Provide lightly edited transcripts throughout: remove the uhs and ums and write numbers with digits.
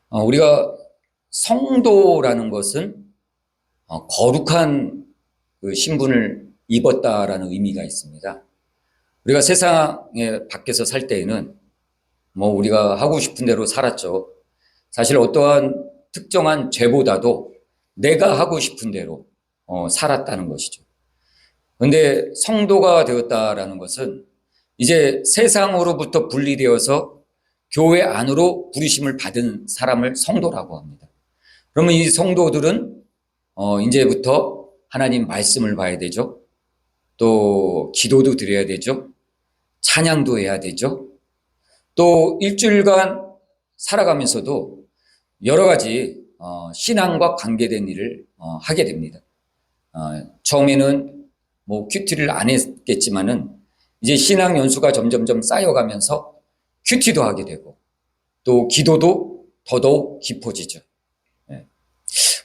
우리가 성도라는 것은 거룩한 그 신분을 입었다라는 의미가 있습니다. 우리가 세상에 밖에서 살 때에는 우리가 하고 싶은 대로 살았죠. 사실 어떠한 특정한 죄보다도 내가 하고 싶은 대로 살았다는 것이죠. 그런데 성도가 되었다라는 것은 이제 세상으로부터 분리되어서 교회 안으로 부르심을 받은 사람을 성도라고 합니다. 그러면 이 성도들은 이제부터 하나님 말씀을 봐야 되죠. 또 기도도 드려야 되죠. 찬양도 해야 되죠. 또 일주일간 살아가면서도 여러 가지 신앙과 관계된 일을 하게 됩니다. 처음에는 큐티를 안 했겠지만은 이제 신앙 연수가 점점점 쌓여가면서 큐티도 하게 되고 또 기도도 더더욱 깊어지죠.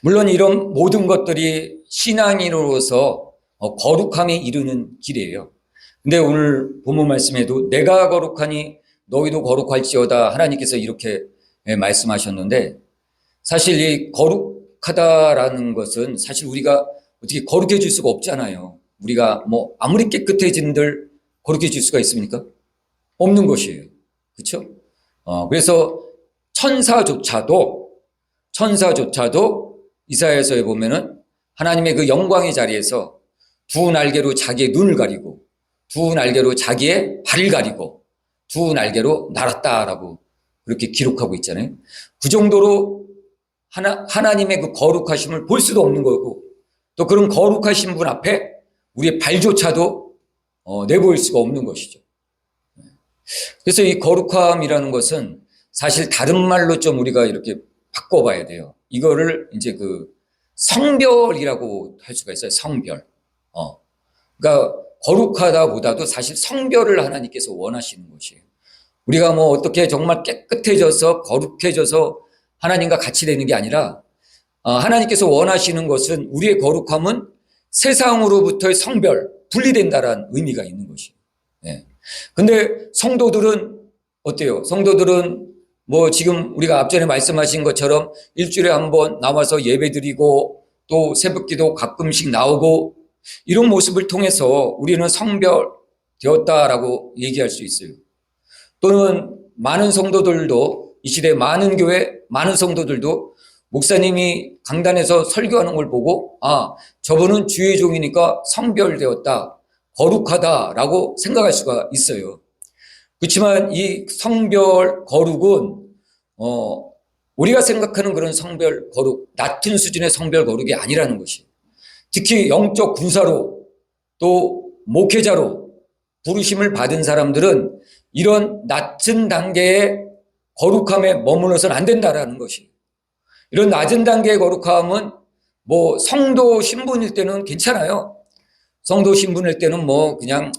물론 이런 모든 것들이 신앙인으로서 거룩함에 이르는 길이에요. 근데 오늘 본문 말씀에도 내가 거룩하니 너희도 거룩할지어다 하나님께서 이렇게 말씀하셨는데, 사실 이 거룩하다라는 것은 사실 우리가 어떻게 거룩해질 수가 없잖아요. 우리가 아무리 깨끗해진들 거룩해질 수가 있습니까? 없는 것이에요. 그렇죠? 그래서 천사조차도 이사야서에 보면은 하나님의 그 영광의 자리에서 두 날개로 자기의 눈을 가리고 두 날개로 자기의 발을 가리고 두 날개로 날았다라고 그렇게 기록하고 있잖아요. 그 정도로 하나님의 그 거룩하심을 볼 수도 없는 거고, 또 그런 거룩하신 분 앞에 우리의 발조차도 내보일 수가 없는 것이죠. 그래서 이 거룩함이라는 것은 사실 다른 말로 좀 우리가 이렇게 바꿔봐야 돼요. 이거를 이제 그 성별이라고 할 수가 있어요. 성별. 그러니까 거룩하다보다도 사실 성별을 하나님께서 원하시는 것이에요. 우리가 어떻게 정말 깨끗해져서 거룩해져서 하나님과 같이 되는 게 아니라 하나님께서 원하시는 것은 우리의 거룩함은 세상으로부터의 성별, 분리된다라는 의미가 있는 것이에요. 근데 성도들은 어때요? 성도들은 지금 우리가 앞전에 말씀하신 것처럼 일주일에 한 번 나와서 예배드리고 또 새벽기도 가끔씩 나오고 이런 모습을 통해서 우리는 성별 되었다라고 얘기할 수 있어요. 또는 많은 성도들도 이 시대 많은 교회 많은 성도들도 목사님이 강단에서 설교하는 걸 보고 저분은 주의 종이니까 성별되었다, 거룩하다라고 생각할 수가 있어요. 그렇지만 이 성별 거룩은 우리가 생각하는 그런 성별 거룩, 낮은 수준의 성별 거룩이 아니라는 것이, 특히 영적 군사로 또 목회자로 부르심을 받은 사람들은 이런 낮은 단계의 거룩함에 머물러서는 안 된다라는 것이, 이런 낮은 단계의 거룩함은 성도 신분일 때는 괜찮아요. 성도 신분일 때는 그냥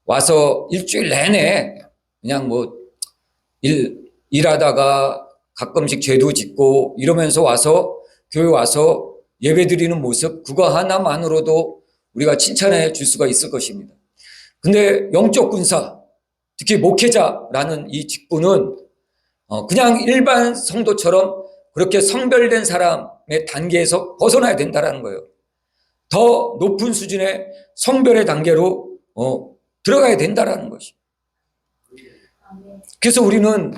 와서 일주일 내내 그냥 일하다가 가끔씩 죄도 짓고 이러면서 와서 교회 와서 예배 드리는 모습, 그거 하나만으로도 우리가 칭찬해 줄 수가 있을 것입니다. 근데 영적 군사, 특히 목회자라는 이 직분은 그냥 일반 성도처럼 그렇게 성별된 사람의 단계에서 벗어나야 된다는 거예요. 더 높은 수준의 성별의 단계로 들어가야 된다는 것이. 그래서 우리는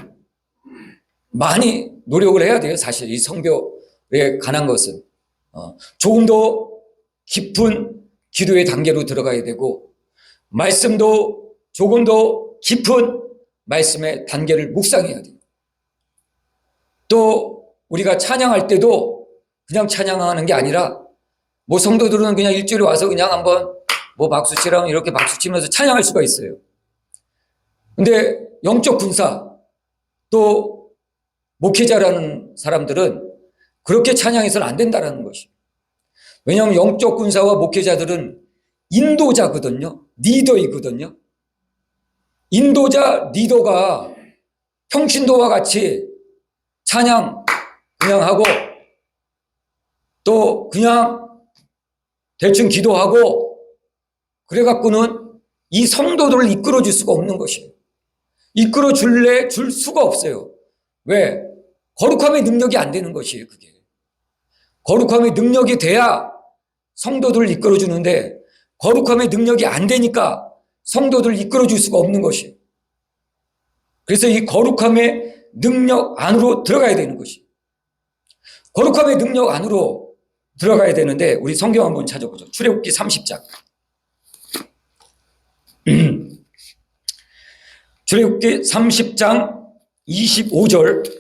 많이 노력을 해야 돼요. 사실 이 성별에 관한 것은 조금 더 깊은 기도의 단계로 들어가야 되고, 말씀도 조금 더 깊은 말씀의 단계를 묵상해야 돼요. 또 우리가 찬양할 때도 그냥 찬양하는 게 아니라 성도들은 그냥 일주일에 와서 그냥 한번 박수치라면 이렇게 박수치면서 찬양할 수가 있어요. 근데 영적 군사 또 목회자라는 사람들은 그렇게 찬양해서는 안 된다는 것이. 왜냐하면 영적 군사와 목회자들은 인도자거든요. 리더이거든요. 인도자, 리더가 평신도와 같이 찬양 그냥 하고 또 그냥 대충 기도하고 그래갖고는 이 성도들을 이끌어줄 수가 없는 것이에요. 이끌어줄 수가 없어요. 왜? 거룩함의 능력이 안 되는 것이에요, 그게. 거룩함의 능력이 돼야 성도들을 이끌어주는데 거룩함의 능력이 안 되니까 성도들을 이끌어줄 수가 없는 것이에요. 그래서 이 거룩함의 능력 안으로 들어가야 되는 것이에요. 거룩함의 능력 안으로 들어가야 되는데 우리 성경 한번 찾아보죠. 출애굽기 30장. 출애굽기 30장 25절.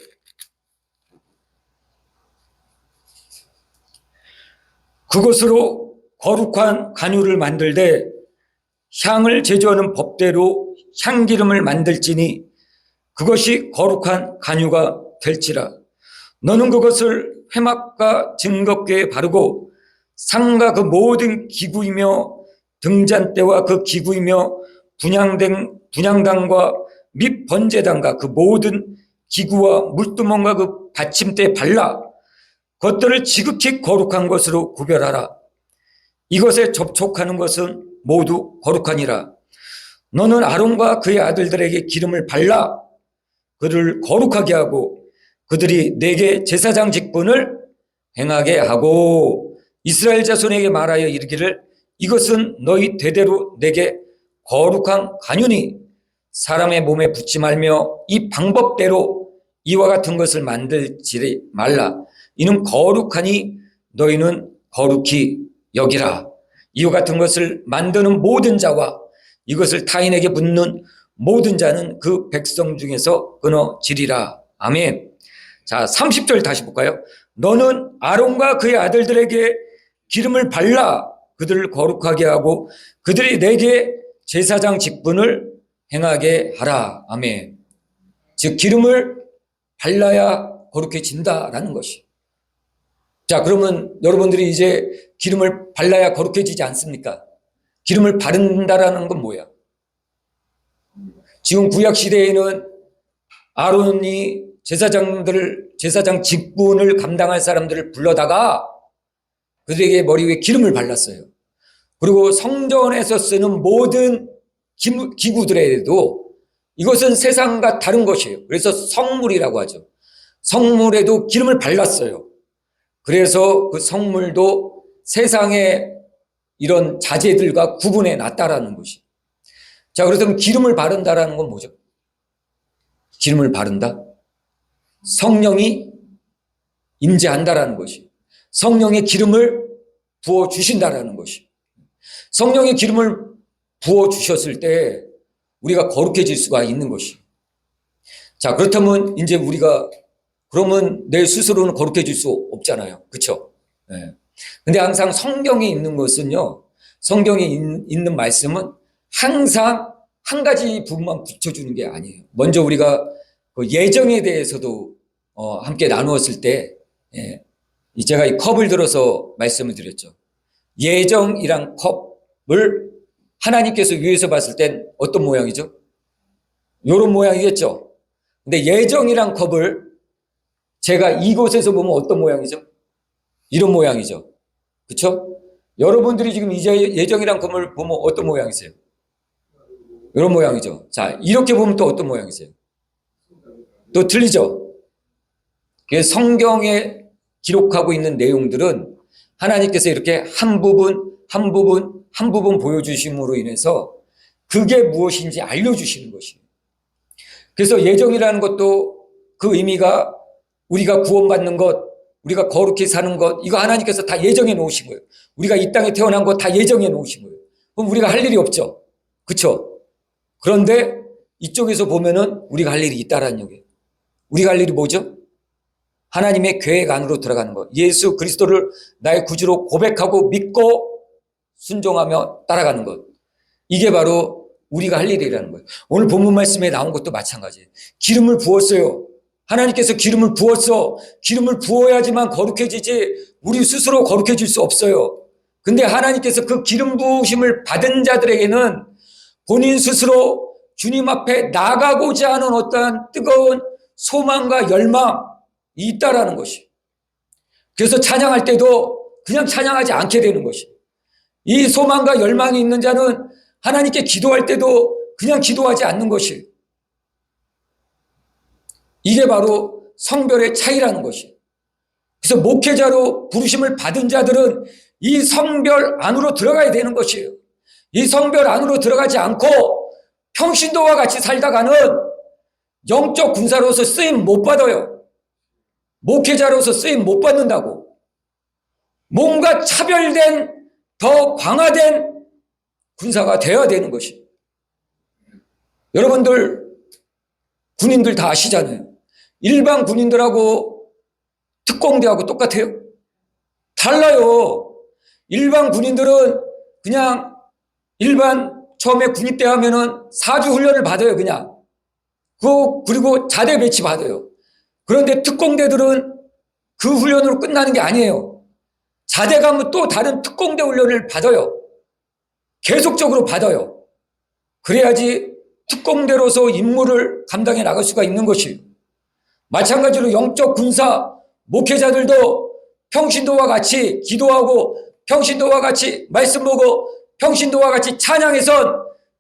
그것으로 거룩한 간유를 만들되 향을 제조하는 법대로 향기름을 만들지니 그것이 거룩한 간유가 될지라. 너는 그것을 회막과 증거궤에 바르고 상과 그 모든 기구이며 등잔대와 그 기구이며 분향단과 및 번제단과 그 모든 기구와 물두멍과 그 받침대에 발라 그것들을 지극히 거룩한 것으로 구별하라. 이것에 접촉하는 것은 모두 거룩하니라. 너는 아론과 그의 아들들에게 기름을 발라 그들을 거룩하게 하고 그들이 내게 제사장 직분을 행하게 하고 이스라엘 자손에게 말하여 이르기를 이것은 너희 대대로 내게 거룩한 간유니 사람의 몸에 붙지 말며 이 방법대로 이와 같은 것을 만들지 말라. 이는 거룩하니 너희는 거룩히 여기라. 이와 같은 것을 만드는 모든 자와 이것을 타인에게 묻는 모든 자는 그 백성 중에서 끊어지리라. 아멘. 자, 30절 다시 볼까요? 너는 아론과 그의 아들들에게 기름을 발라 그들을 거룩하게 하고 그들이 내게 제사장 직분을 행하게 하라. 아멘. 즉 기름을 발라야 거룩해진다라는 것이. 자, 그러면 여러분들이 이제 기름을 발라야 거룩해지지 않습니까? 기름을 바른다라는 건 뭐야? 지금 구약 시대에는 아론이 제사장 직분을 감당할 사람들을 불러다가 그들에게 머리 위에 기름을 발랐어요. 그리고 성전에서 쓰는 모든 기구들에도 이것은 세상과 다른 것이에요. 그래서 성물이라고 하죠. 성물에도 기름을 발랐어요. 그래서 그 성물도 세상의 이런 자재들과 구분해 놨다라는 것이. 자, 그렇다면 기름을 바른다라는 건 뭐죠? 기름을 바른다? 성령이 임재한다라는 것이. 성령의 기름을 부어주신다라는 것이. 성령의 기름을 부어주셨을 때 우리가 거룩해질 수가 있는 것이. 자, 그렇다면 이제 우리가 그러면 내 스스로는 거룩해질 수 없잖아요. 그렇죠? 네. 근데 항상 성경에 있는 것은요. 성경에 있는 말씀은 항상 한 가지 부분만 붙여주는 게 아니에요. 먼저 우리가 그 예정에 대해서도 함께 나누었을 때 제가 이 컵을 들어서 말씀을 드렸죠. 예정이란 컵을 하나님께서 위에서 봤을 땐 어떤 모양이죠? 이런 모양이겠죠. 근데 예정이란 컵을 제가 이곳에서 보면 어떤 모양이죠? 이런 모양이죠. 그렇죠? 여러분들이 지금 이제 예정이란 컵을 보면 어떤 모양이세요? 이런 모양이죠. 자, 이렇게 보면 또 어떤 모양이세요? 또 틀리죠? 성경에 기록하고 있는 내용들은 하나님께서 이렇게 한 부분 보여주심으로 인해서 그게 무엇인지 알려주시는 것이에요. 그래서 예정이라는 것도 그 의미가 우리가 구원받는 것, 우리가 거룩히 사는 것, 이거 하나님께서 다 예정해 놓으신 거예요. 우리가 이 땅에 태어난 것 다 예정해 놓으신 거예요. 그럼 우리가 할 일이 없죠. 그렇죠? 그런데 이쪽에서 보면은 우리가 할 일이 있다라는 얘기예요. 우리가 할 일이 뭐죠? 하나님의 계획 안으로 들어가는 것. 예수 그리스도를 나의 구주로 고백하고 믿고 순종하며 따라가는 것. 이게 바로 우리가 할 일이라는 거예요. 오늘 본문 말씀에 나온 것도 마찬가지예요. 기름을 부었어요. 하나님께서 기름을 부었어. 기름을 부어야지만 거룩해지지 우리 스스로 거룩해질 수 없어요. 근데 하나님께서 그 기름 부으심을 받은 자들에게는 본인 스스로 주님 앞에 나가고자 하는 어떠한 뜨거운 소망과 열망이 있다라는 것이. 그래서 찬양할 때도 그냥 찬양하지 않게 되는 것이. 이 소망과 열망이 있는 자는 하나님께 기도할 때도 그냥 기도하지 않는 것이. 이게 바로 성별의 차이라는 것이. 그래서 목회자로 부르심을 받은 자들은 이 성별 안으로 들어가야 되는 것이에요. 이 성별 안으로 들어가지 않고 평신도와 같이 살다가는 영적 군사로서 쓰임 못 받아요. 목회자로서 쓰임 못 받는다고. 뭔가 차별된, 더 강화된 군사가 되어야 되는 것이. 여러분들 군인들 다 아시잖아요. 일반 군인들하고 특공대하고 똑같아요? 달라요. 일반 군인들은 그냥 일반 처음에 군입대 하면은 4주 훈련을 받아요, 그냥. 그리고 자대 배치 받아요. 그런데 특공대들은 그 훈련으로 끝나는 게 아니에요. 자대 가면 또 다른 특공대 훈련을 받아요. 계속적으로 받아요. 그래야지 특공대로서 임무를 감당해 나갈 수가 있는 것이에요. 마찬가지로 영적 군사 목회자들도 평신도와 같이 기도하고 평신도와 같이 말씀 보고 평신도와 같이 찬양해선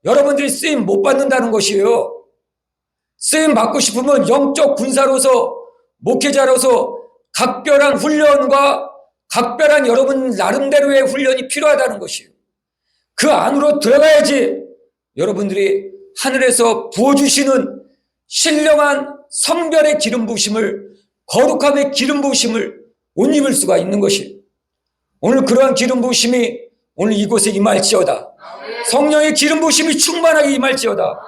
여러분들이 쓰임 못 받는다는 것이에요. 쓰임 받고 싶으면 영적 군사로서 목회자로서 각별한 훈련과 각별한 여러분 나름대로의 훈련이 필요하다는 것이에요. 그 안으로 들어가야지 여러분들이 하늘에서 부어주시는 신령한 성별의 기름 부으심을, 거룩함의 기름 부으심을 옷 입을 수가 있는 것이. 오늘 그러한 기름 부으심이 오늘 이곳에 임할지어다. 성령의 기름 부으심이 충만하게 임할지어다.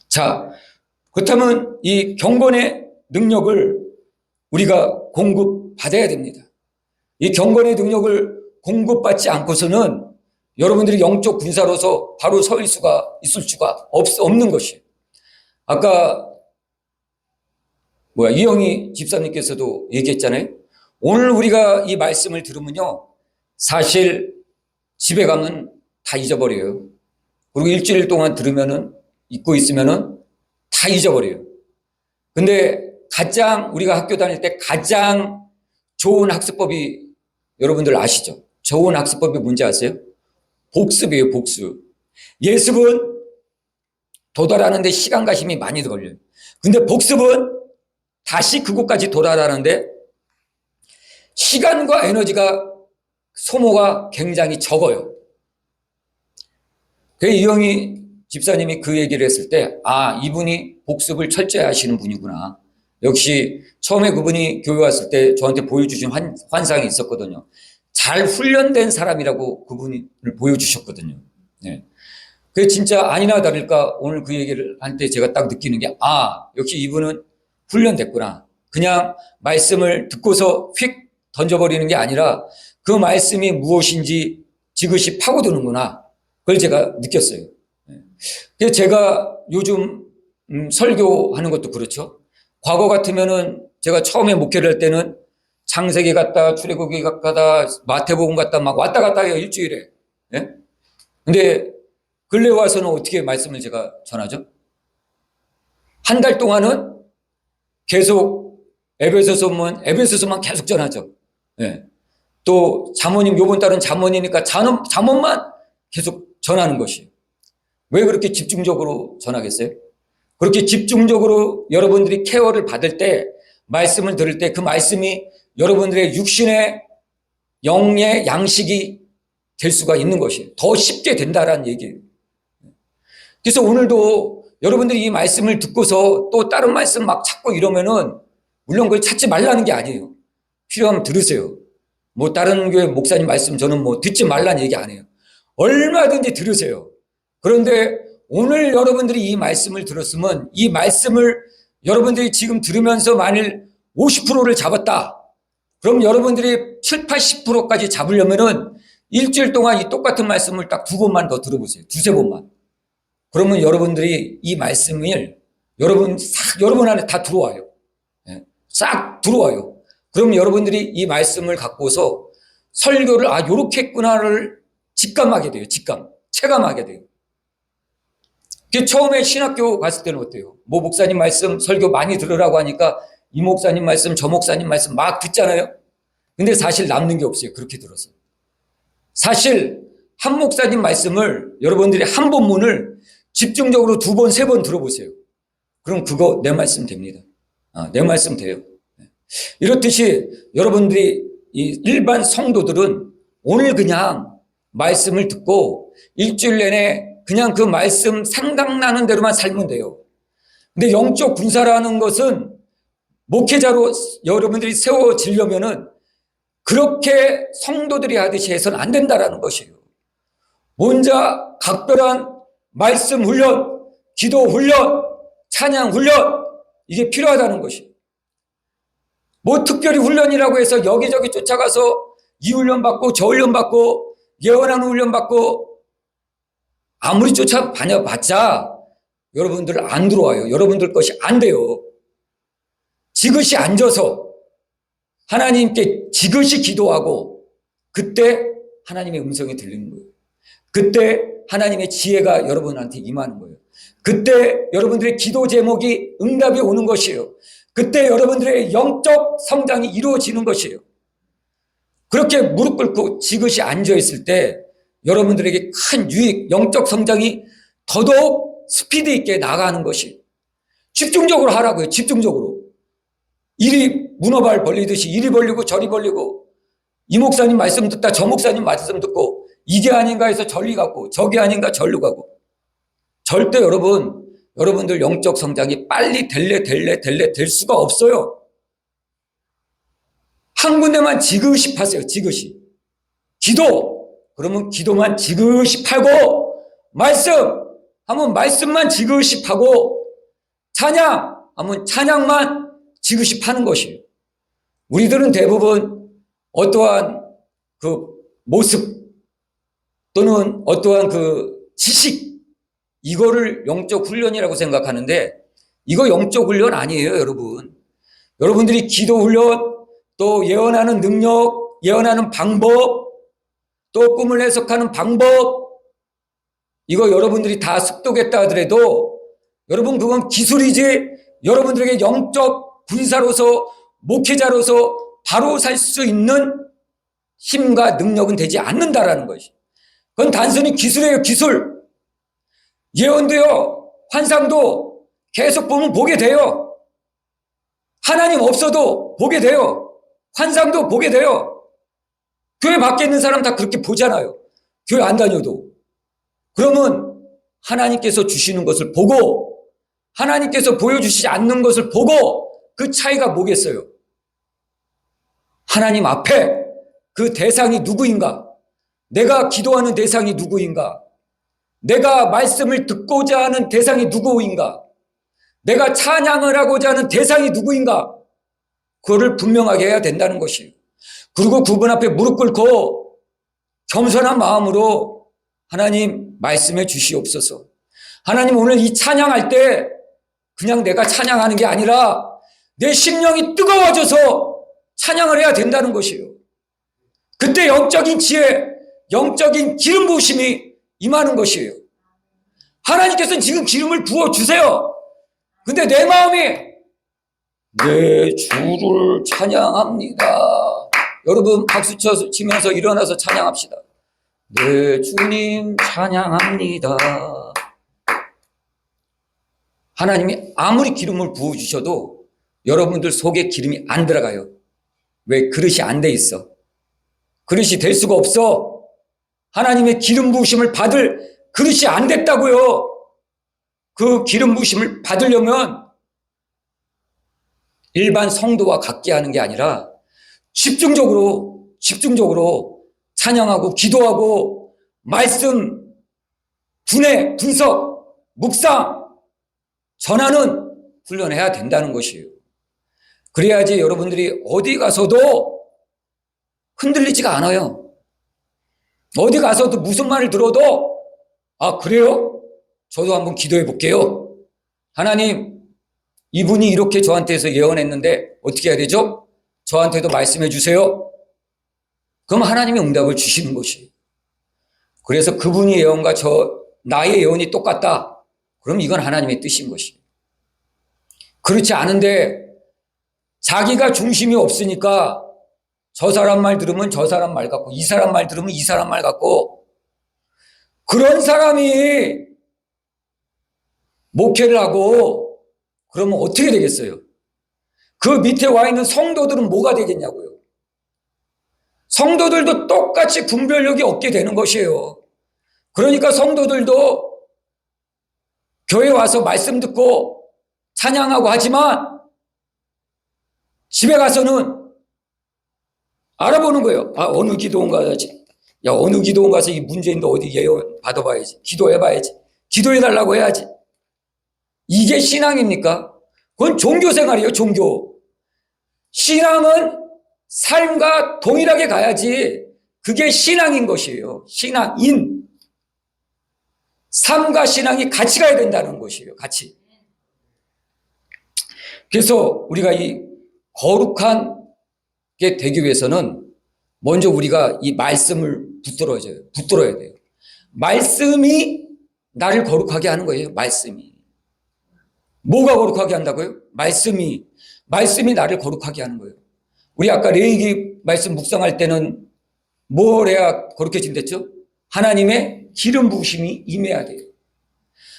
자, 그렇다면 이 경건의 능력을 우리가 공급받아야 됩니다. 이 경건의 능력을 공급받지 않고서는 여러분들이 영적 군사로서 바로 서 있을 수가 없는 것이에요. 아까 이영희 집사님께서도 얘기했잖아요. 오늘 우리가 이 말씀을 들으면요, 사실 집에 가면 다 잊어버려요. 그리고 일주일 동안 들으면은, 잊고 있으면은 다 잊어버려요. 근데 우리가 학교 다닐 때 가장 좋은 학습법이 여러분들 아시죠? 좋은 학습법이 뭔지 아세요? 복습이에요, 복습. 예습은 도달하는데 시간과 힘이 많이 걸려요. 근데 복습은 다시 그곳까지 도달하는데 시간과 에너지가 소모가 굉장히 적어요. 그래서 이영희 집사님이 그 얘기를 했을 때, 이분이 복습을 철저히 하시는 분이구나. 역시 처음에 그분이 교회 왔을 때 저한테 보여주신 환상이 있었거든요. 잘 훈련된 사람이라고 그분을 보여주셨거든요. 네. 그게 진짜 아니나 다를까 오늘 그 얘기를 할 때 제가 딱 느끼는 게, 역시 이분은 훈련됐구나. 그냥 말씀을 듣고서 휙 던져버리는 게 아니라 그 말씀이 무엇인지 지그시 파고드는구나. 그걸 제가 느꼈어요. 그래서 제가 요즘 설교하는 것도 그렇죠. 과거 같으면은 제가 처음에 목회를 할 때는 창세기 갔다 출애굽기 갔다 마태복음 갔다 막 왔다 갔다 해요, 일주일에. 예? 근데 근래 와서는 어떻게 말씀을 제가 전하죠? 한 달 동안은 계속 에베소서만 계속 전하죠. 예. 또 잠언님, 요번 달은 잠언이니까 잠언만 계속 전하는 것이에요. 왜 그렇게 집중적으로 전하겠어요? 그렇게 집중적으로 여러분들이 케어를 받을 때, 말씀을 들을 때 그 말씀이 여러분들의 육신의 영의 양식이 될 수가 있는 것이에요. 더 쉽게 된다라는 얘기예요. 그래서 오늘도 여러분들이 이 말씀을 듣고서 또 다른 말씀 막 찾고 이러면은, 물론 그걸 찾지 말라는 게 아니에요. 필요하면 들으세요. 다른 교회 목사님 말씀 저는 듣지 말라는 얘기 안 해요. 얼마든지 들으세요. 그런데 오늘 여러분들이 이 말씀을 들었으면, 이 말씀을 여러분들이 지금 들으면서 만일 50%를 잡았다. 그럼 여러분들이 7, 80%까지 잡으려면은 일주일 동안 이 똑같은 말씀을 딱 2번만 더 들어보세요. 2-3번만. 그러면 여러분들이 이 말씀을 여러분 안에 다 들어와요. 싹 들어와요. 그럼 여러분들이 이 말씀을 갖고서 설교를 요렇게 했구나를 직감하게 돼요. 체감하게 돼요. 처음에 신학교 갔을 때는 어때요? 목사님 말씀 설교 많이 들으라고 하니까 이 목사님 말씀 저 목사님 말씀 막 듣잖아요. 근데 사실 남는 게 없어요. 그렇게 들어서. 사실 한 목사님 말씀을 여러분들이 한 본문을 집중적으로 2번, 3번 들어보세요. 그럼 그거 내 말씀 됩니다. 내 말씀 돼요. 이렇듯이 여러분들이 이 일반 성도들은 오늘 그냥 말씀을 듣고 일주일 내내 그냥 그 말씀 생각나는 대로만 살면 돼요. 근데 영적 군사라는 것은 목회자로 여러분들이 세워지려면은 그렇게 성도들이 하듯이 해서는 안 된다라는 것이에요. 먼저 각별한 말씀 훈련, 기도 훈련, 찬양 훈련, 이게 필요하다는 것이에요. 뭐 특별히 훈련이라고 해서 여기저기 쫓아가서 이 훈련 받고 저 훈련 받고 예언하는 훈련 받고 아무리 쫓아봤자 여러분들 안 들어와요. 여러분들 것이 안 돼요. 지그시 앉아서 하나님께 지그시 기도하고 그때 하나님의 음성이 들리는 거예요. 그때 하나님의 지혜가 여러분한테 임하는 거예요. 그때 여러분들의 기도 제목이 응답이 오는 것이에요. 그때 여러분들의 영적 성장이 이루어지는 것이에요. 그렇게 무릎 꿇고 지그시 앉아있을 때 여러분들에게 큰 유익, 영적 성장이 더더욱 스피드 있게 나가는 것이 집중적으로 하라고요. 집중적으로. 이리 문어발 벌리듯이 이리 벌리고 저리 벌리고 이 목사님 말씀 듣다 저 목사님 말씀 듣고 이게 아닌가 해서 저리 가고 저게 아닌가 절로 가고 절대 여러분들 영적 성장이 빨리 될 수가 없어요. 한 군데만 지그시 파세요. 지그시. 기도. 그러면 기도만 지그시 파고 말씀 하면 말씀만 지그시 파고 찬양 하면 찬양만 지그시 파는 것이에요. 우리들은 대부분 어떠한 그 모습 또는 어떠한 그 지식 이거를 영적 훈련이라고 생각하는데 이거 영적 훈련 아니에요, 여러분. 여러분들이 기도 훈련 또 예언하는 능력, 예언하는 방법 또 꿈을 해석하는 방법 이거 여러분들이 다 습득했다 하더라도 여러분 그건 기술이지 여러분들에게 영적 군사로서 목회자로서 바로 살 수 있는 힘과 능력은 되지 않는다라는 것이. 그건 단순히 기술이에요, 기술. 예언도요, 환상도 계속 보면 보게 돼요. 하나님 없어도 보게 돼요. 환상도 보게 돼요. 교회 밖에 있는 사람 다 그렇게 보잖아요. 교회 안 다녀도. 그러면 하나님께서 주시는 것을 보고 하나님께서 보여주시지 않는 것을 보고 그 차이가 뭐겠어요? 하나님 앞에 그 대상이 누구인가? 내가 기도하는 대상이 누구인가? 내가 말씀을 듣고자 하는 대상이 누구인가? 내가 찬양을 하고자 하는 대상이 누구인가? 그거를 분명하게 해야 된다는 것이에요. 그리고 그분 앞에 무릎 꿇고 겸손한 마음으로 하나님 말씀해 주시옵소서. 하나님 오늘 이 찬양할 때 그냥 내가 찬양하는 게 아니라 내 심령이 뜨거워져서 찬양을 해야 된다는 것이에요. 그때 영적인 지혜, 영적인 기름 부으심이 임하는 것이에요. 하나님께서는 지금 기름을 부어주세요. 근데 내 마음이 내 주를 찬양합니다. 여러분 박수 치면서 일어나서 찬양합시다. 내 주님 찬양합니다. 하나님이 아무리 기름을 부어주셔도 여러분들 속에 기름이 안 들어가요. 왜? 그릇이 안 돼 있어. 그릇이 될 수가 없어. 하나님의 기름 부으심을 받을 그릇이 안 됐다고요. 그 기름 부으심을 받으려면 일반 성도와 같게 하는 게 아니라 집중적으로 찬양하고 기도하고 말씀 분해, 분석, 묵상, 전하는 훈련해야 된다는 것이에요. 그래야지 여러분들이 어디 가서도 흔들리지가 않아요. 어디 가서도 무슨 말을 들어도 아 그래요? 저도 한번 기도해 볼게요. 하나님 이분이 이렇게 저한테서 예언했는데 어떻게 해야 되죠? 저한테도 말씀해 주세요. 그럼 하나님이 응답을 주시는 것이에요. 그래서 그분이 예언과 나의 예언이 똑같다. 그럼 이건 하나님의 뜻인 것이에요. 그렇지 않은데 자기가 중심이 없으니까 저 사람 말 들으면 저 사람 말 같고 이 사람 말 들으면 이 사람 말 같고 그런 사람이 목회를 하고 그러면 어떻게 되겠어요? 그 밑에 와 있는 성도들은 뭐가 되겠냐고요. 성도들도 똑같이 분별력이 없게 되는 것이에요. 그러니까 성도들도 교회 와서 말씀 듣고 찬양하고 하지만 집에 가서는 알아보는 거예요. 아, 어느 기도원 가야지. 야, 어느 기도원 가서 이 문제인데 어디 예언 받아봐야지. 기도해봐야지. 기도해달라고 해야지. 이게 신앙입니까? 그건 종교생활이에요, 종교. 신앙은 삶과 동일하게 가야지. 그게 신앙인 것이에요. 신앙인. 삶과 신앙이 같이 가야 된다는 것이에요. 같이. 그래서 우리가 이 거룩한 게 되기 위해서는 먼저 우리가 이 말씀을 붙들어야 돼요. 말씀이 나를 거룩하게 하는 거예요. 말씀이. 뭐가 거룩하게 한다고요? 말씀이 나를 거룩하게 하는 거예요. 우리 아까 레위기 말씀 묵상할 때는 뭘 해야 거룩해진댔죠? 하나님의 기름 부으심이 임해야 돼요.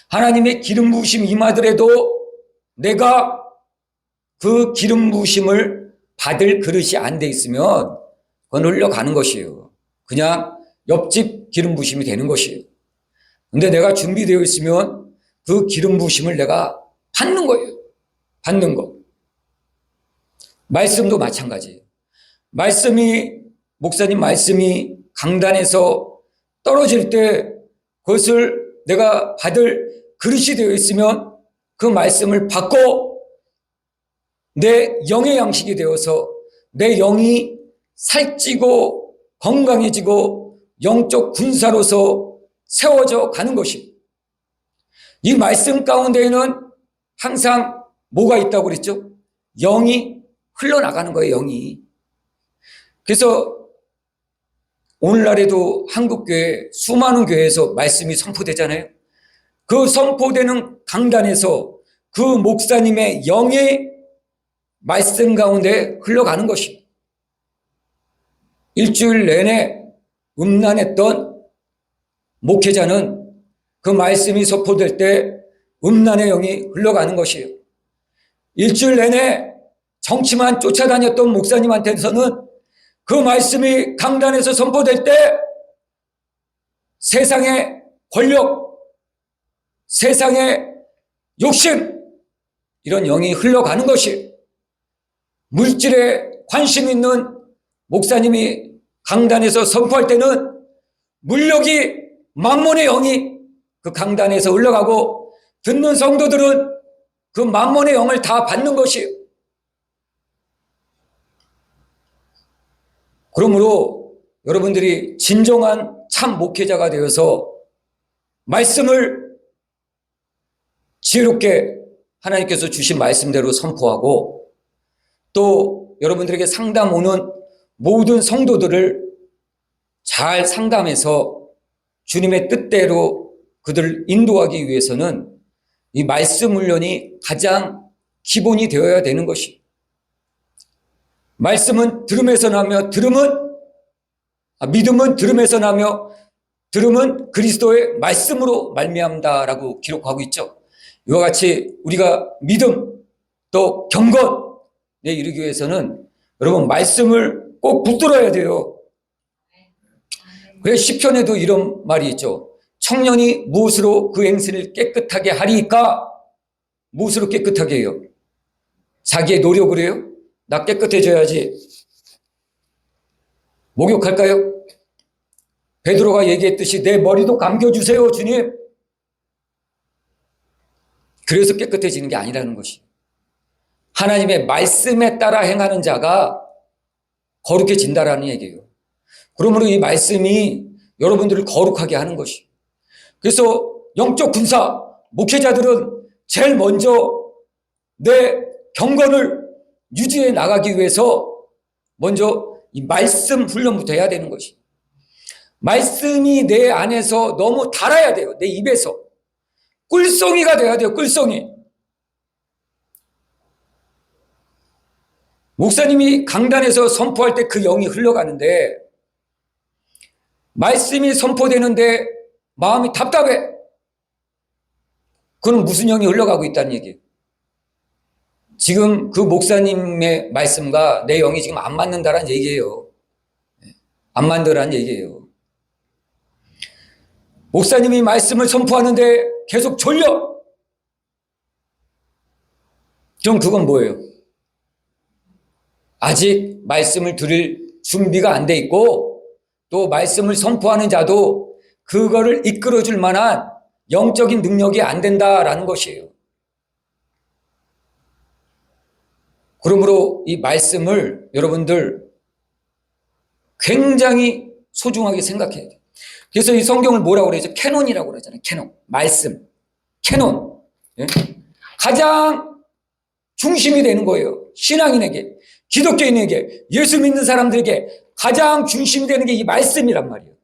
하나님의 기름 부으심이 임하더라도 내가 그 기름 부으심을 받을 그릇이 안 돼 있으면 그건 흘러가는 것이에요. 그냥 옆집 기름 부으심이 되는 것이에요. 근데 내가 준비되어 있으면 그 기름 부으심을 내가 받는 거예요. 받는 거. 말씀도 마찬가지예요. 목사님 말씀이 강단에서 떨어질 때 그것을 내가 받을 그릇이 되어 있으면 그 말씀을 받고 내 영의 양식이 되어서 내 영이 살찌고 건강해지고 영적 군사로서 세워져 가는 것이. 이 말씀 가운데에는 항상 뭐가 있다고 그랬죠? 영이 흘러나가는 거예요, 영이. 그래서 오늘날에도 한국교회 수많은 교회에서 말씀이 선포되잖아요. 그 선포되는 강단에서 그 목사님의 영의 말씀 가운데 흘러가는 것이. 일주일 내내 음란했던 목회자는 그 말씀이 선포될 때 음란의 영이 흘러가는 것이에요. 일주일 내내 정치만 쫓아다녔던 목사님한테서는 그 말씀이 강단에서 선포될 때 세상의 권력, 세상의 욕심, 이런 영이 흘러가는 것이. 물질에 관심 있는 목사님이 강단에서 선포할 때는 물욕이, 만몬의 영이 그 강단에서 흘러가고 듣는 성도들은 그 만몬의 영을 다 받는 것이에요. 그러므로 여러분들이 진정한 참 목회자가 되어서 말씀을 지혜롭게 하나님께서 주신 말씀대로 선포하고 또 여러분들에게 상담 오는 모든 성도들을 잘 상담해서 주님의 뜻대로 그들을 인도하기 위해서는 이 말씀 훈련이 가장 기본이 되어야 되는 것이. 말씀은 들음에서 나며 믿음은 들음에서 나며 들음은 그리스도의 말씀으로 말미암다라고 기록하고 있죠. 이와 같이 우리가 믿음 또 경건에 이르기 위해서는 여러분 말씀을 꼭 붙들어야 돼요. 그래서 시편에도 이런 말이 있죠. 청년이 무엇으로 그 행실을 깨끗하게 하리까? 무엇으로 깨끗하게 해요? 자기의 노력을 해요? 나 깨끗해져야지. 목욕할까요? 베드로가 얘기했듯이 내 머리도 감겨주세요, 주님. 그래서 깨끗해지는 게 아니라는 것이. 하나님의 말씀에 따라 행하는 자가 거룩해진다라는 얘기예요. 그러므로 이 말씀이 여러분들을 거룩하게 하는 것이. 그래서 영적 군사, 목회자들은 제일 먼저 내 경건을 유지해 나가기 위해서 먼저 이 말씀 훈련부터 해야 되는 것이. 말씀이 내 안에서 너무 달아야 돼요. 내 입에서. 꿀송이가 돼야 돼요. 꿀송이. 목사님이 강단에서 선포할 때 그 영이 흘러가는데 말씀이 선포되는데 마음이 답답해. 그건 무슨 영이 흘러가고 있다는 얘기예요? 지금 그 목사님의 말씀과 내 영이 지금 안 맞는다라는 얘기예요. 안 맞는다라는 얘기예요. 목사님이 말씀을 선포하는데 계속 졸려. 그럼 그건 뭐예요? 아직 말씀을 들을 준비가 안 돼 있고 또 말씀을 선포하는 자도 그거를 이끌어줄 만한 영적인 능력이 안 된다라는 것이에요. 그러므로 이 말씀을 여러분들 굉장히 소중하게 생각해야 돼요. 그래서 이 성경을 뭐라고 그러죠? 캐논이라고 그러잖아요. 캐논. 말씀. 캐논. 예? 가장 중심이 되는 거예요. 신앙인에게, 기독교인에게, 예수 믿는 사람들에게 가장 중심이 되는 게 이 말씀이란 말이에요.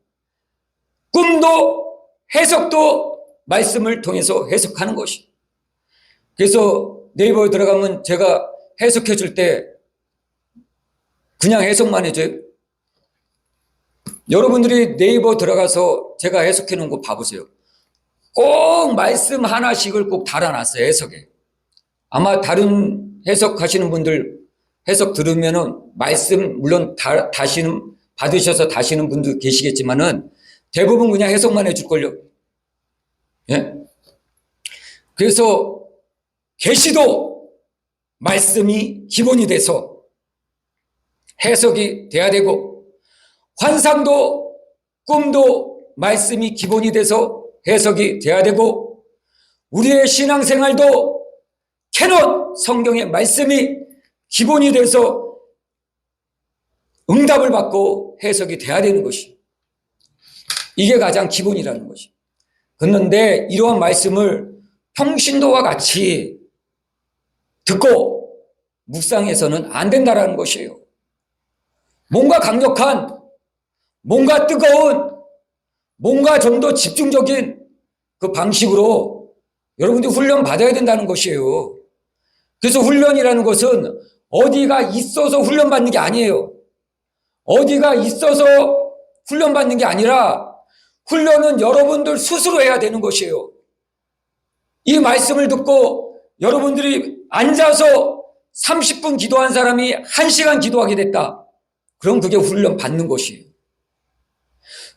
꿈도 해석도 말씀을 통해서 해석하는 것이. 그래서 네이버에 들어가면 제가 해석해 줄 때 그냥 해석만 해줘요. 여러분들이 네이버 들어가서 제가 해석해 놓은 거 봐보세요. 꼭 말씀 하나씩을 꼭 달아놨어요. 해석에. 아마 다른 해석하시는 분들 해석 들으면은 말씀 물론 다시는 받으셔서 다시는 분도 계시겠지만은 대부분 그냥 해석만 해줄걸요. 예? 그래서 계시도 말씀이 기본이 돼서 해석이 돼야 되고 환상도 꿈도 말씀이 기본이 돼서 해석이 돼야 되고 우리의 신앙생활도 캐논 성경의 말씀이 기본이 돼서 응답을 받고 해석이 돼야 되는 것이 이게 가장 기본이라는 것이. 그런데 이러한 말씀을 평신도와 같이 듣고 묵상해서는 안 된다라는 것이에요. 뭔가 강력한, 뭔가 뜨거운, 뭔가 좀 더 집중적인 그 방식으로 여러분들이 훈련 받아야 된다는 것이에요. 그래서 훈련이라는 것은 어디가 있어서 훈련받는 게 아니에요. 어디가 있어서 훈련받는 게 아니라 훈련은 여러분들 스스로 해야 되는 것이에요. 이 말씀을 듣고 여러분들이 앉아서 30분 기도한 사람이 1시간 기도하게 됐다. 그럼 그게 훈련 받는 것이에요.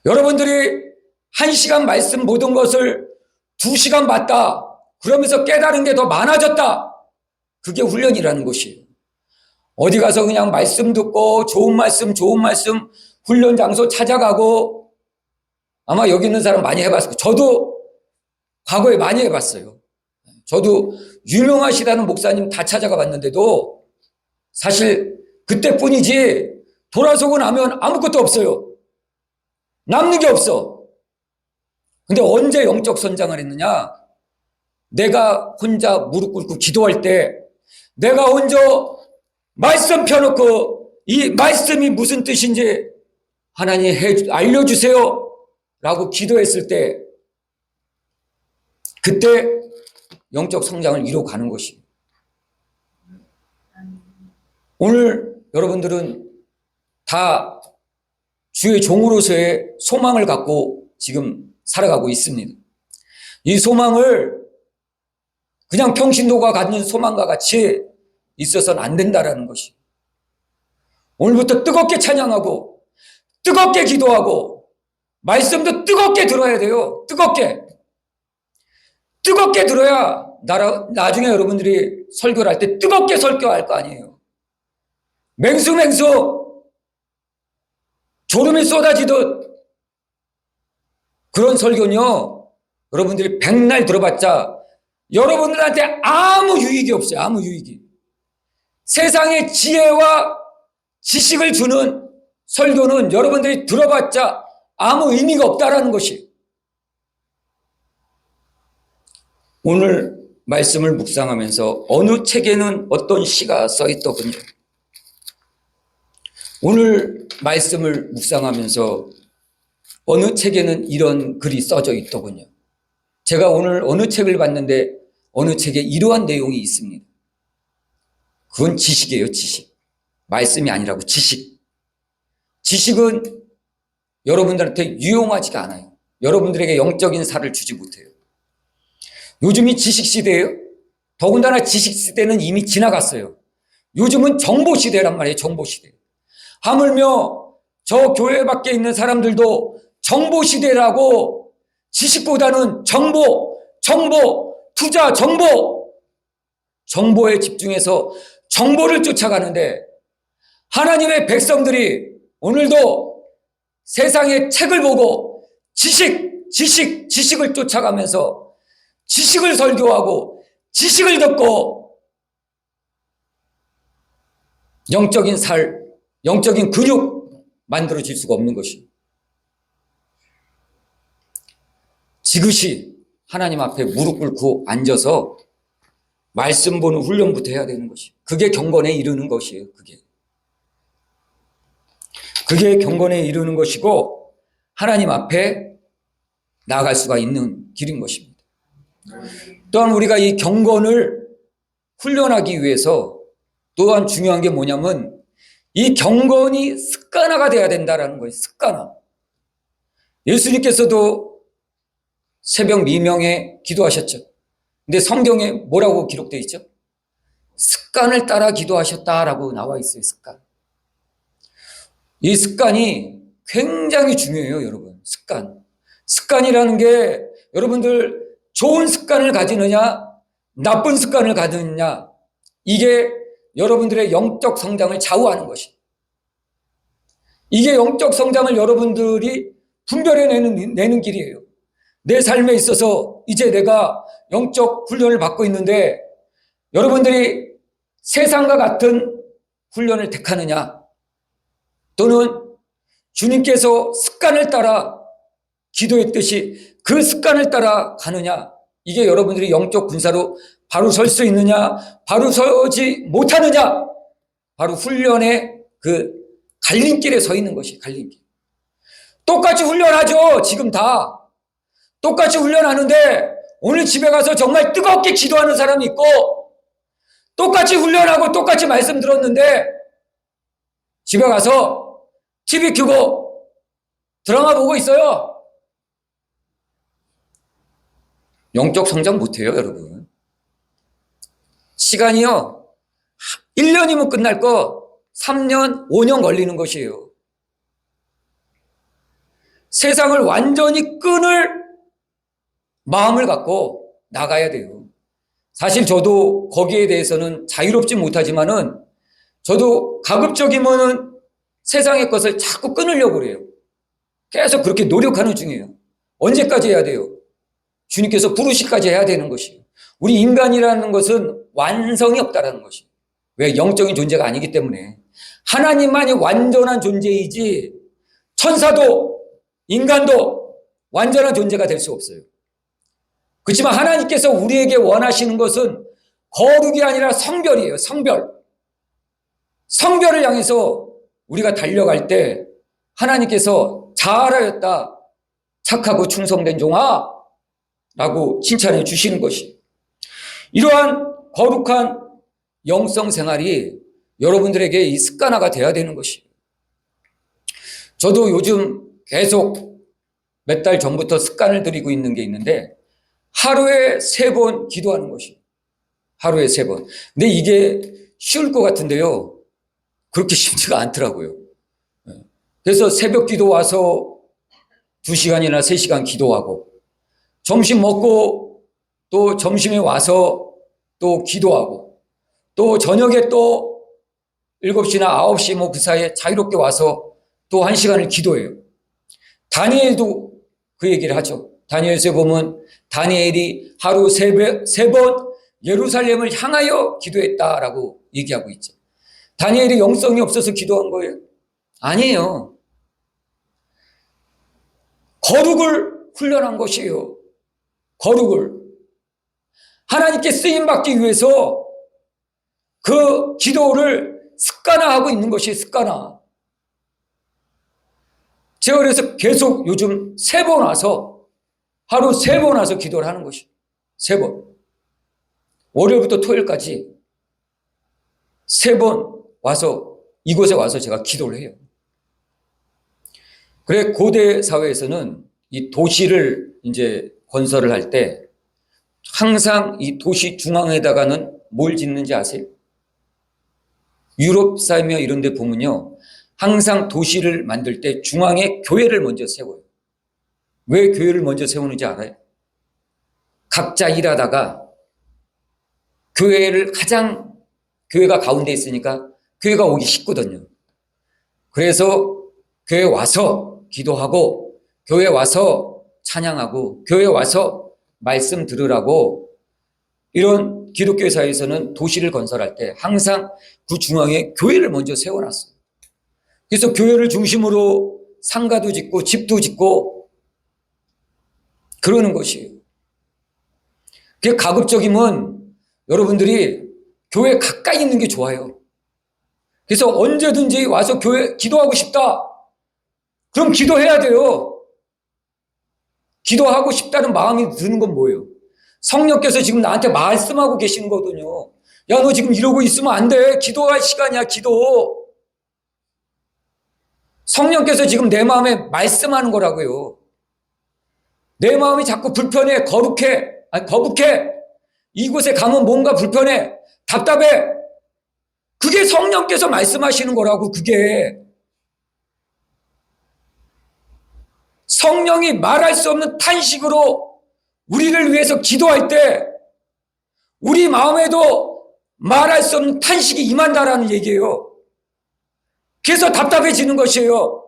여러분들이 1시간 말씀 모든 것을 2시간 봤다. 그러면서 깨달은 게 더 많아졌다. 그게 훈련이라는 것이에요. 어디 가서 그냥 말씀 듣고 좋은 말씀 훈련 장소 찾아가고 아마 여기 있는 사람 많이 해봤어요. 저도 과거에 많이 해봤어요. 저도 유명하시다는 목사님 다 찾아가 봤는데도 사실 그때뿐이지 돌아서고 나면 아무것도 없어요. 남는 게 없어. 근데 언제 영적 선장을 했느냐? 내가 혼자 무릎 꿇고 기도할 때 내가 혼자 말씀 펴놓고 이 말씀이 무슨 뜻인지 하나님 알려주세요 라고 기도했을 때 그때 영적 성장을 이뤄가는 것이. 오늘 여러분들은 다 주의 종으로서의 소망을 갖고 지금 살아가고 있습니다. 이 소망을 그냥 평신도가 갖는 소망과 같이 있어서는 안 된다라는 것이. 오늘부터 뜨겁게 찬양하고 뜨겁게 기도하고 말씀도 뜨겁게 들어야 돼요. 뜨겁게 들어야 나중에 여러분들이 설교를 할 때 뜨겁게 설교할 거 아니에요. 맹수 졸음이 쏟아지듯 그런 설교는요. 여러분들이 백날 들어봤자 여러분들한테 아무 유익이 없어요. 아무 유익이. 세상의 지혜와 지식을 주는 설교는 여러분들이 들어봤자 아무 의미가 없다라는 것이. 오늘 말씀을 묵상하면서 어느 책에는 어떤 시가 써 있더군요. 오늘 말씀을 묵상하면서 어느 책에는 이런 글이 써져 있더군요. 제가 오늘 어느 책을 봤는데 어느 책에 이러한 내용이 있습니다. 그건 지식이에요, 지식. 말씀이 아니라고, 지식. 지식은 여러분들한테 유용하지가 않아요. 여러분들에게 영적인 살을 주지 못해요. 요즘이 지식 시대예요. 더군다나 지식 시대는 이미 지나갔어요. 요즘은 정보 시대란 말이에요. 정보 시대. 하물며 저 교회 밖에 있는 사람들도 정보 시대라고 지식보다는 정보, 투자, 정보에 집중해서 정보를 쫓아가는데 하나님의 백성들이 오늘도 세상의 책을 보고 지식을 쫓아가면서 지식을 설교하고 지식을 듣고 영적인 근육 만들어질 수가 없는 것이 지그시 하나님 앞에 무릎 꿇고 앉아서 말씀 보는 훈련부터 해야 되는 것이 그게 경건에 이르는 것이에요. 그게 경건에 이르는 것이고 하나님 앞에 나아갈 수가 있는 길인 것입니다. 또한 우리가 이 경건을 훈련하기 위해서 또한 중요한 게 뭐냐면 이 경건이 습관화가 돼야 된다는 거예요. 습관화. 예수님께서도 새벽 미명에 기도하셨죠. 근데 성경에 뭐라고 기록되어 있죠? 습관을 따라 기도하셨다라고 나와 있어요. 습관. 이 습관이 굉장히 중요해요, 여러분. 습관이라는 게 여러분들 좋은 습관을 가지느냐, 나쁜 습관을 가지느냐, 이게 여러분들의 영적 성장을 좌우하는 것이. 이게 영적 성장을 여러분들이 분별해내는 길이에요. 내 삶에 있어서 이제 내가 영적 훈련을 받고 있는데 여러분들이 세상과 같은 훈련을 택하느냐 또는 주님께서 습관을 따라 기도했듯이 그 습관을 따라 가느냐 이게 여러분들이 영적 군사로 바로 설 수 있느냐 바로 서지 못하느냐 바로 훈련의 그 갈림길에 서 있는 것이 갈림길. 똑같이 훈련하죠. 지금 다 똑같이 훈련하는데 오늘 집에 가서 정말 뜨겁게 기도하는 사람이 있고 똑같이 훈련하고 똑같이 말씀 들었는데 집에 가서 TV 켜고 드라마 보고 있어요. 영적 성장 못해요, 여러분. 시간이요 1년이면 끝날 거 3년, 5년 걸리는 것이에요. 세상을 완전히 끊을 마음을 갖고 나가야 돼요. 사실 저도 거기에 대해서는 자유롭지 못하지만은 저도 가급적이면은 세상의 것을 자꾸 끊으려고 그래요. 계속 그렇게 노력하는 중이에요. 언제까지 해야 돼요? 주님께서 부르시까지 해야 되는 것이에요. 우리 인간이라는 것은 완성이 없다라는 것이에요. 왜? 영적인 존재가 아니기 때문에. 하나님만이 완전한 존재이지 천사도 인간도 완전한 존재가 될 수 없어요. 그렇지만 하나님께서 우리에게 원하시는 것은 거룩이 아니라 성별이에요. 성별을 향해서 우리가 달려갈 때 하나님께서 잘하였다 착하고 충성된 종아 라고 칭찬해 주시는 것이 이러한 거룩한 영성 생활이 여러분들에게 이 습관화가 돼야 되는 것이에요. 저도 요즘 계속 몇 달 전부터 습관을 들이고 있는 게 있는데 하루에 3번 기도하는 것이 하루에 3번. 근데 이게 쉬울 것 같은데요. 그렇게 쉽지가 않더라고요. 그래서 새벽 기도 와서 2시간이나 3시간 기도하고 점심 먹고 또 점심에 와서 또 기도하고 또 저녁에 또 7시나 9시 뭐 그 사이에 자유롭게 와서 또 1시간을 기도해요. 다니엘도 그 얘기를 하죠. 다니엘서에 보면 다니엘이 하루 3번 예루살렘을 향하여 기도했다라고 얘기하고 있죠. 다니엘이 영성이 없어서 기도한 거예요? 아니에요. 거룩을 훈련한 것이에요. 거룩을. 하나님께 쓰임받기 위해서 그 기도를 습관화하고 있는 것이 습관화. 제가 그래서 계속 요즘 3번 와서 하루 3번 와서 기도를 하는 것이 3번. 월요일부터 토요일까지 3번 와서 이곳에 와서 제가 기도를 해요. 그래 고대 사회에서는 이 도시를 이제 건설을 할 때 항상 이 도시 중앙에다가는 뭘 짓는지 아세요? 유럽 사회며 이런 데 보면요, 항상 도시를 만들 때 중앙에 교회를 먼저 세워요. 왜 교회를 먼저 세우는지 알아요? 각자 일하다가 교회가 가운데 있으니까 교회가 오기 쉽거든요. 그래서 교회 와서 기도하고, 교회 와서 찬양하고, 교회 와서 말씀 들으라고, 이런 기독교 사회에서는 도시를 건설할 때 항상 그 중앙에 교회를 먼저 세워놨어요. 그래서 교회를 중심으로 상가도 짓고 집도 짓고 그러는 것이에요. 그게 가급적이면 여러분들이 교회 가까이 있는 게 좋아요. 그래서 언제든지 와서 교회 기도하고 싶다. 그럼 기도해야 돼요. 기도하고 싶다는 마음이 드는 건 뭐예요? 성령께서 지금 나한테 말씀하고 계시는 거거든요. 야, 너 지금 이러고 있으면 안 돼. 기도할 시간이야, 기도. 성령께서 지금 내 마음에 말씀하는 거라고요. 내 마음이 자꾸 불편해, 거북해. 이곳에 가면 뭔가 불편해, 답답해. 그게 성령께서 말씀하시는 거라고. 그게 성령이 말할 수 없는 탄식으로 우리를 위해서 기도할 때 우리 마음에도 말할 수 없는 탄식이 임한다라는 얘기예요. 그래서 답답해지는 것이에요.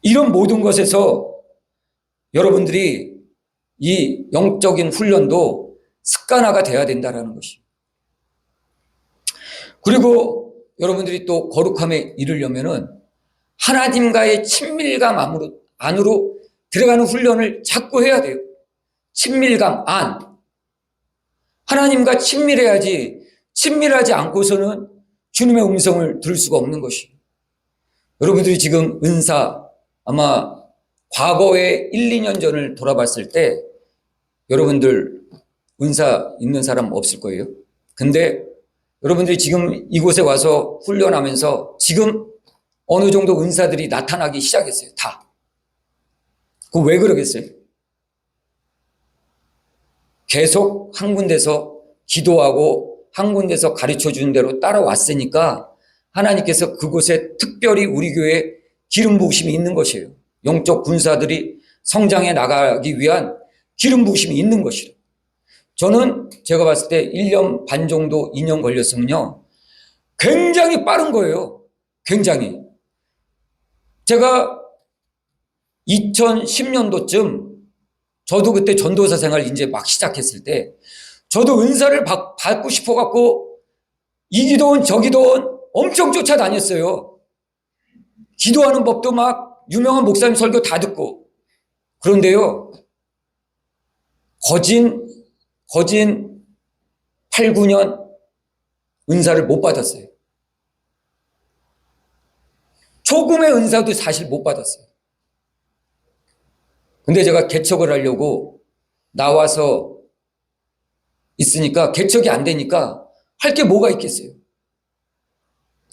이런 모든 것에서 여러분들이 이 영적인 훈련도 습관화가 돼야 된다는 것이에요. 그리고 여러분들이 또 거룩함에 이르려면은 하나님과의 친밀감 안으로 들어가는 훈련을 자꾸 해야 돼요. 친밀감 안. 하나님과 친밀해야지, 친밀하지 않고서는 주님의 음성을 들을 수가 없는 것이에요. 여러분들이 지금 은사, 아마 과거에 1, 2년 전을 돌아봤을 때 여러분들 은사 있는 사람 없을 거예요. 근데 여러분들이 지금 이곳에 와서 훈련하면서 지금 어느 정도 은사들이 나타나기 시작했어요. 다. 그 왜 그러겠어요? 계속 한 군데서 기도하고 한 군데서 가르쳐 주는 대로 따라왔으니까 하나님께서 그곳에 특별히 우리 교회에 기름 부으심이 있는 것이에요. 영적 군사들이 성장해 나가기 위한 기름 부으심이 있는 것이에요. 저는 제가 봤을 때 1년 반 정도, 2년 걸렸으면요, 굉장히 빠른 거예요. 굉장히. 제가 2010년도쯤 저도 그때 전도사 생활 이제 막 시작했을 때 저도 은사를 받고 싶어갖고 이 기도원 저 기도원 엄청 쫓아다녔어요. 기도하는 법도 막 유명한 목사님 설교 다 듣고. 그런데요, 거진 8, 9년 은사를 못 받았어요. 조금의 은사도 사실 못 받았어요. 근데 제가 개척을 하려고 나와서 있으니까 개척이 안 되니까 할 게 뭐가 있겠어요.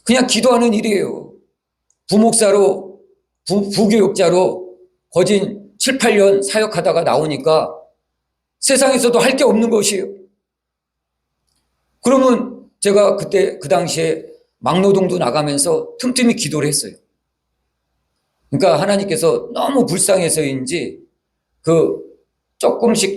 그냥 기도하는 일이에요. 부목사로, 부교육자로 거진 7, 8년 사역하다가 나오니까 세상에서도 할 게 없는 것이에요. 그러면 제가 그때 그 당시에 막노동도 나가면서 틈틈이 기도를 했어요. 그러니까 하나님께서 너무 불쌍해서인지 조금씩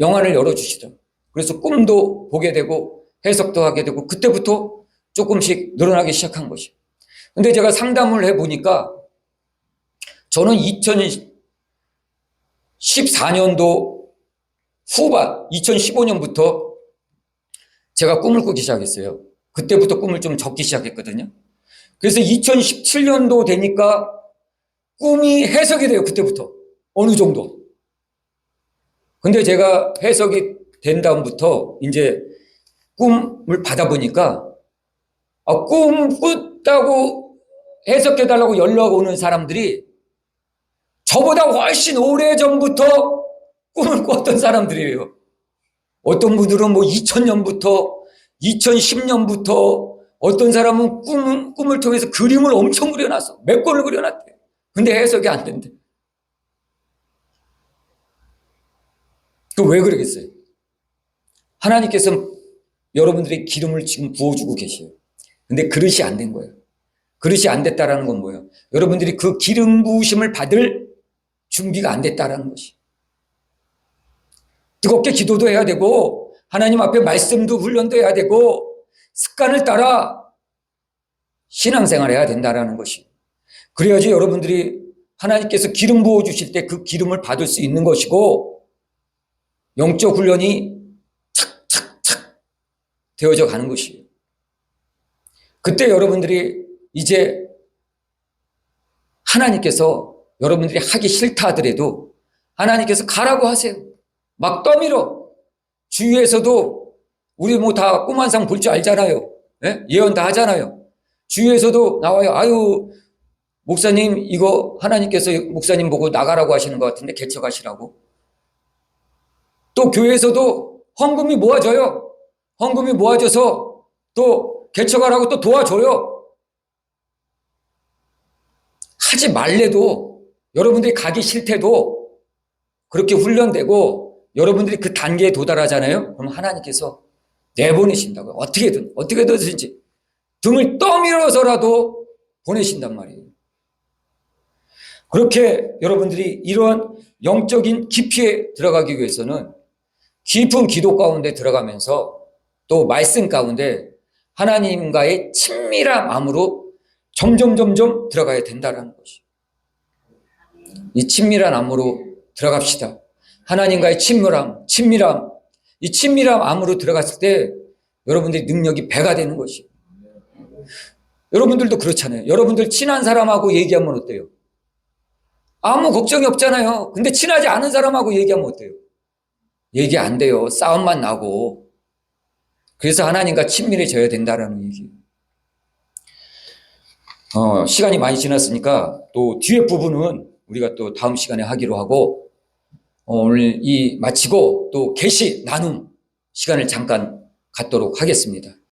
영안을 열어주시더라고요. 그래서 꿈도 보게 되고 해석도 하게 되고 그때부터 조금씩 늘어나기 시작한 것이에요. 근데 제가 상담을 해보니까 저는 2014년도 후반, 2015년부터 제가 꿈을 꾸기 시작했어요. 그때부터 꿈을 좀 적기 시작했거든요. 그래서 2017년도 되니까 꿈이 해석이 돼요. 그때부터. 어느 정도. 근데 제가 해석이 된 다음부터 이제 꿈을 받아보니까 꿈 꿨다고 해석해달라고 연락 오는 사람들이 저보다 훨씬 오래전부터 꿈을 꿨던 사람들이에요. 어떤 분들은 2000년부터 2010년부터 어떤 사람은 꿈을 통해서 그림을 엄청 그려놨어. 몇 권을 그려놨대. 근데 해석이 안 된대. 그 왜 그러겠어요? 하나님께서 여러분들의 기름을 지금 부어주고 계셔요. 근데 그릇이 안 된 거예요. 그릇이 안 됐다라는 건 뭐예요? 여러분들이 그 기름 부으심을 받을 준비가 안 됐다라는 것이. 뜨겁게 기도도 해야 되고 하나님 앞에 말씀도 훈련도 해야 되고 습관을 따라 신앙생활을 해야 된다라는 것이. 그래야지 여러분들이 하나님께서 기름 부어주실 때 그 기름을 받을 수 있는 것이고 영적 훈련이 착착착 되어져 가는 것이에요. 그때 여러분들이 이제 하나님께서 여러분들이 하기 싫다 하더라도 하나님께서 가라고 하세요. 막 떠밀어. 주위에서도 우리 뭐 다 꿈 한 상 볼 줄 알잖아요. 예? 예언 다 하잖아요. 주위에서도 나와요. 아유, 목사님 이거 하나님께서 목사님 보고 나가라고 하시는 것 같은데 개척하시라고. 또 교회에서도 헌금이 모아져요. 헌금이 모아져서 또 개척하라고 또 도와줘요. 하지 말래도 여러분들이 가기 싫대도 그렇게 훈련되고 여러분들이 그 단계에 도달하잖아요. 그럼 하나님께서 내보내신다고요. 어떻게든지 등을 떠밀어서라도 보내신단 말이에요. 그렇게 여러분들이 이런 영적인 깊이에 들어가기 위해서는 깊은 기도 가운데 들어가면서 또 말씀 가운데 하나님과의 친밀한 마음으로 점점 들어가야 된다는 것이. 이 친밀한 마음으로 들어갑시다. 하나님과의 친밀함, 이 친밀한 마음으로 들어갔을 때 여러분들의 능력이 배가 되는 것이. 여러분들도 그렇잖아요. 여러분들 친한 사람하고 얘기하면 어때요? 아무 걱정이 없잖아요. 근데 친하지 않은 사람하고 얘기하면 어때요? 얘기 안 돼요. 싸움만 나고. 그래서 하나님과 친밀해져야 된다는 얘기예요. 시간이 많이 지났으니까 또 뒤에 부분은 우리가 또 다음 시간에 하기로 하고 오늘 마치고 또 계시 나눔 시간을 잠깐 갖도록 하겠습니다.